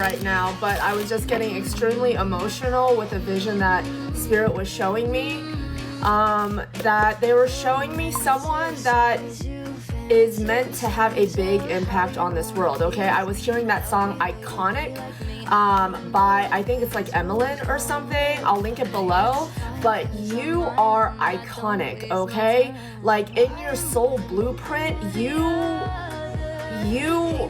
right now, but I was just getting extremely emotional with a vision that Spirit was showing me. That they were showing me someone that is meant to have a big impact on this world, okay? I was hearing that song Iconic by, I think it's like Emmeline or something. I'll link it below. But you are iconic, okay? Like in your soul blueprint, you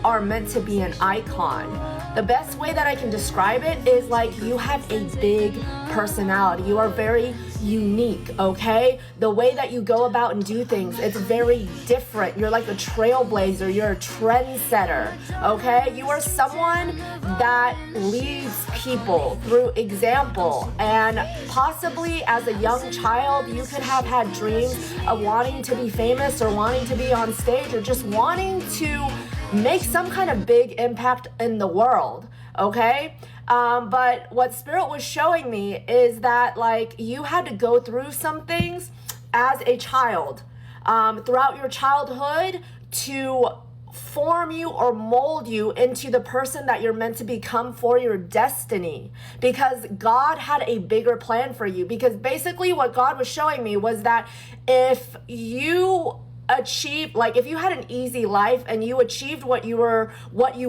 are meant to be an icon. The best way that I can describe it is like you have a big personality. You are very unique, okay? The way that you go about and do things, it's very different. You're like a trailblazer. You're a trendsetter, okay? You are someone that leads people through example. And possibly as a young child, you could have had dreams of wanting to be famous or wanting to be on stage or just wanting to make some kind of big impact in the world, okay? But what Spirit was showing me is that like you had to go through some things as a child throughout your childhood to form you or mold you into the person that you're meant to become for your destiny, because God had a bigger plan for you. Because basically what God was showing me was that if you achieve, like if you had an easy life and you achieved what you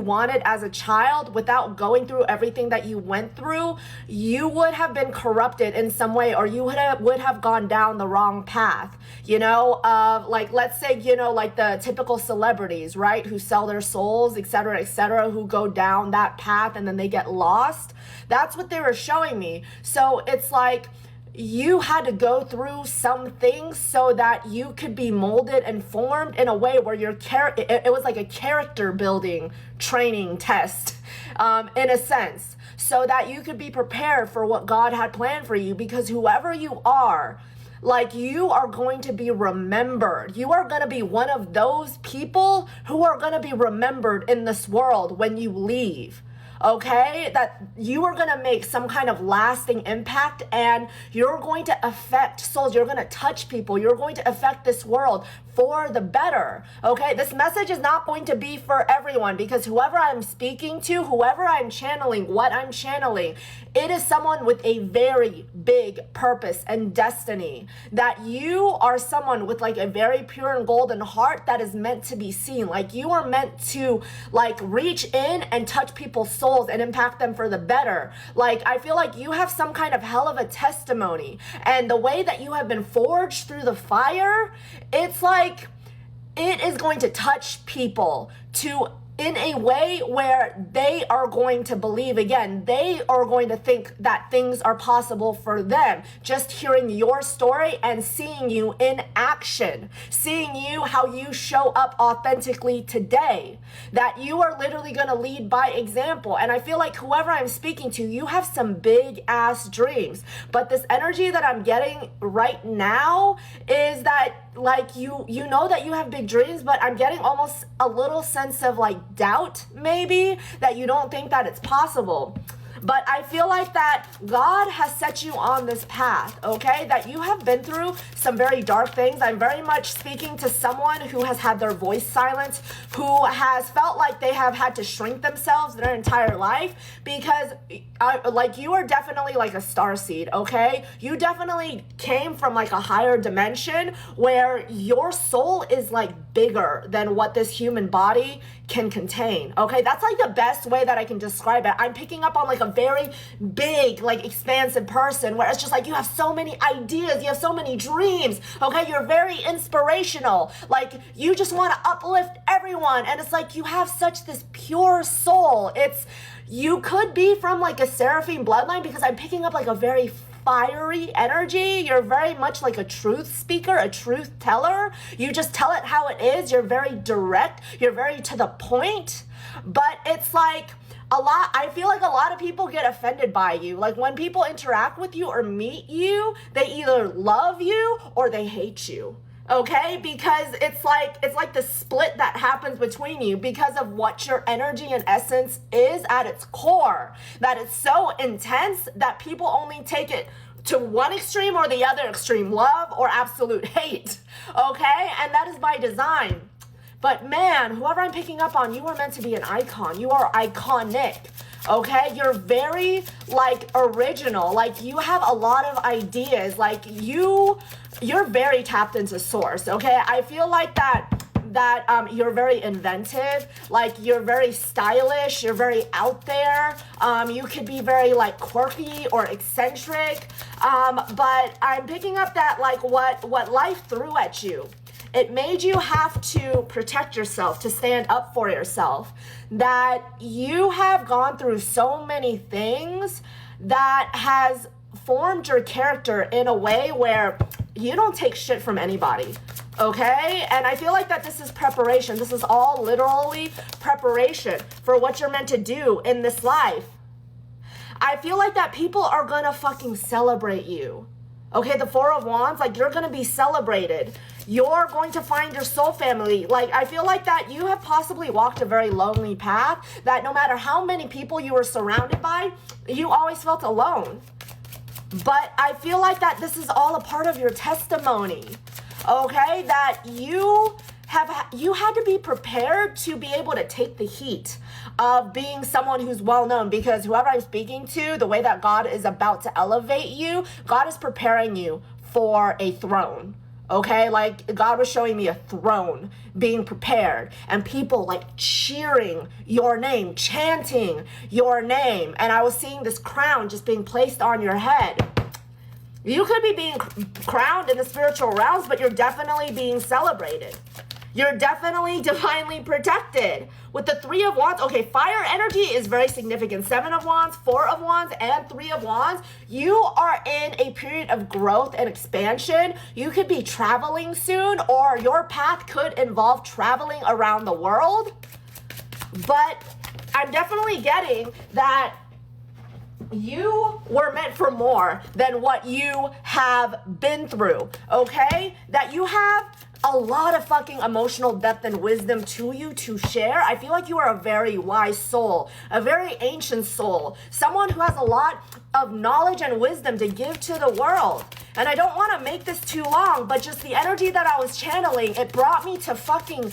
wanted as a child without going through everything that you went through, you would have been corrupted in some way, or you would have gone down the wrong path, you know, like let's say, you know, like the typical celebrities, right, who sell their souls, etc., who go down that path and then they get lost. That's what they were showing me. So it's like you had to go through some things so that you could be molded and formed in a way where your character, it was like a character building training test, in a sense, so that you could be prepared for what God had planned for you. Because whoever you are, like you are going to be remembered. You are going to be one of those people who are going to be remembered in this world when you leave. Okay, that you are going to make some kind of lasting impact, and you're going to affect souls. You're going to touch people. You're going to affect this world for the better. Okay, this message is not going to be for everyone, because whoever I'm speaking to, whoever I'm channeling, what I'm channeling, it is someone with a very big purpose and destiny. That you are someone with like a very pure and golden heart that is meant to be seen. Like you are meant to like reach in and touch people's souls and impact them for the better. Like I feel like you have some kind of hell of a testimony, and the way that you have been forged through the fire, it's like it is going to touch people to in a way where they are going to believe again. They are going to think that things are possible for them. Just hearing your story and seeing you in action, seeing you how you show up authentically today, that you are literally going to lead by example. And I feel like whoever I'm speaking to, you have some big ass dreams, but this energy that I'm getting right now is that like you know that you have big dreams, but I'm getting almost a little sense of like doubt, maybe, that you don't think that it's possible. But I feel like that God has set you on this path, okay? That you have been through some very dark things. I'm very much speaking to someone who has had their voice silenced, who has felt like they have had to shrink themselves their entire life, because like you are definitely like a starseed, okay? You definitely came from like a higher dimension where your soul is like bigger than what this human body can contain, okay? That's like the best way that I can describe it. I'm picking up on like a very big, like expansive person where it's just like you have so many ideas, you have so many dreams, okay? You're very inspirational, like you just want to uplift everyone, and it's like you have such this pure soul. You could be from like a seraphim bloodline, because I'm picking up like a very fiery energy. You're very much like a truth speaker, a truth teller. You just tell it how it is. You're very direct. You're very to the point. But it's like I feel like a lot of people get offended by you. Like when people interact with you or meet you, they either love you or they hate you. Okay, because it's like the split that happens between you because of what your energy and essence is at its core. That it's so intense that people only take it to one extreme or the other extreme, love or absolute hate. Okay, and that is by design. But man, whoever I'm picking up on, you are meant to be an icon. You are iconic. Okay, you're very like original. Like you have a lot of ideas. Like you're very tapped into source. Okay, I feel like that you're very inventive, like you're very stylish, you're very out there. You could be very like quirky or eccentric. But I'm picking up that like what life threw at you, it made you have to protect yourself, to stand up for yourself. That you have gone through so many things that has formed your character in a way where you don't take shit from anybody. Okay? And I feel like that this is preparation. This is all literally preparation for what you're meant to do in this life. I feel like that people are gonna fucking celebrate you. Okay, the Four of Wands, like you're gonna be celebrated. You're going to find your soul family. Like, I feel like that you have possibly walked a very lonely path, that no matter how many people you were surrounded by, you always felt alone. But I feel like that this is all a part of your testimony, okay? That you had to be prepared to be able to take the heat of being someone who's well known, because whoever I'm speaking to, the way that God is about to elevate you, God is preparing you for a throne. Okay, like God was showing me a throne being prepared and people like cheering your name, chanting your name. And I was seeing this crown just being placed on your head. You could be being crowned in the spiritual realms, but you're definitely being celebrated. You're definitely divinely protected. With the Three of Wands, okay, fire energy is very significant. Seven of Wands, Four of Wands, and Three of Wands. You are in a period of growth and expansion. You could be traveling soon, or your path could involve traveling around the world. But I'm definitely getting that you were meant for more than what you have been through, okay? That you have a lot of fucking emotional depth and wisdom to you to share. I feel like you are a very wise soul, a very ancient soul, someone who has a lot of knowledge and wisdom to give to the world. And I don't want to make this too long, but just the energy that I was channeling, it brought me to fucking